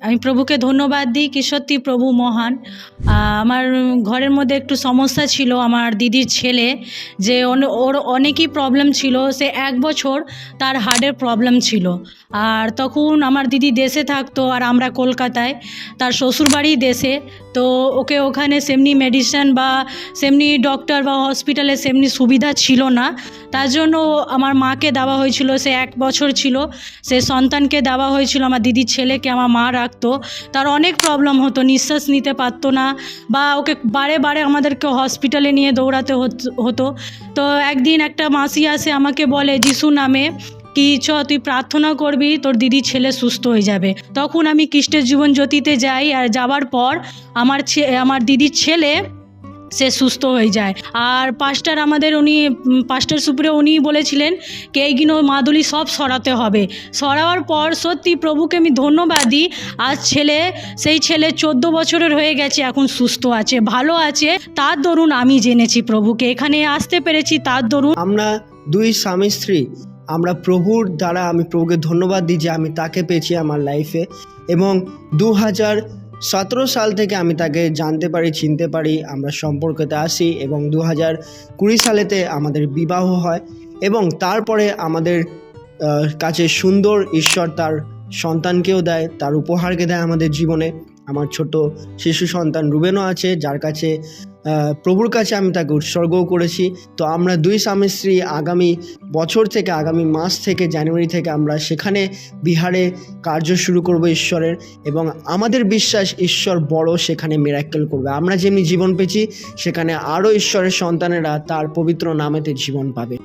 আমি প্রভুকে ধন্যবাদ দিই কি সত্যি প্রভু মহান। আমার ঘরের মধ্যে একটু সমস্যা ছিল, আমার দিদির ছেলে যে ওর অনেকই প্রবলেম ছিল। সে 1 বছর তার হার্টের প্রবলেম ছিল, আর তখন আমার দিদি দেশে থাকতো আর আমরা কলকাতায়, তার শ্বশুরবাড়ি দেশে। তো ওকে ওখানে সেমনি মেডিসিন বা সেমনি ডক্টর বা হসপিটালে সেমনি সুবিধা ছিল না। তার জন্য আমার মাকে দেওয়া হয়েছিল, সে 1 বছর ছিল, সে সন্তানকে দেওয়া হয়েছিল। আমার দিদির ছেলেকে আমার মা রাখতো। তার অনেক প্রবলেম হতো, নিঃশ্বাস নিতে পারতো না, বা ওকে বারে বারে আমাদেরকে হসপিটালে নিয়ে দৌড়াতে হতো। তো একদিন একটা মাসি আসে আমাকে বলে যিশু নামে কি তুই প্রার্থনা করবি, তোর দিদির ছেলে সুস্থ হয়ে যাবে। তখন আমি খ্রিস্টের জীবন জ্যোতিতে যাই, আর যাওয়ার পর আমার দিদির ছেলে সে সুস্থ হয়ে যায়। আর পাস্টার আমাদের পাস্টার সুপ্রিয় উনি বলেছিলেন কি এইগুলো মাদুলি সব সরাতে হবে। সরাবার পর সত্যি প্রভুকে আমি ধন্যবাদ দিই। আজ সেই ছেলে 14 বছরের হয়ে গেছে, এখন সুস্থ আছে, ভালো আছে। তার দরুন আমি জেনেছি প্রভুকে, এখানে আসতে পেরেছি তার দরুন। আমরা 2 স্বামী স্ত্রী, আমরা প্রভুর দ্বারা আমি প্রভুকে ধন্যবাদ দিই যে আমি তাকে পেয়েছি আমার লাইফে। এবং 2017 সাল থেকে আমি তাকে জানতে পারি, চিনতে পারি, আমরা সম্পর্কতে আসি এবং 2020 সালেতে আমাদের বিবাহ হয়। এবং তারপরে আমাদের কাছে সুন্দর ঈশ্বর তার সন্তানকেও দেয়, তার উপহারকে দেয় আমাদের জীবনে। আমার ছোট শিশু সন্তান রুবেনও আছে, যার কাছে প্রভুর কাছে আমি তাকে উৎসর্গও করেছি। তো আমরা 2 স্বামী স্ত্রী আগামী বছর থেকে, আগামী মাস থেকে, জানুয়ারি থেকে আমরা সেখানে বিহারে কার্য শুরু করব ঈশ্বরের। এবং আমাদের বিশ্বাস ঈশ্বর বড়, সেখানে মিরাক্কেল করবে। আমরা যেমনি জীবন পেয়েছি সেখানে আরও ঈশ্বরের সন্তানেরা তার পবিত্র নামেতে জীবন পাবে।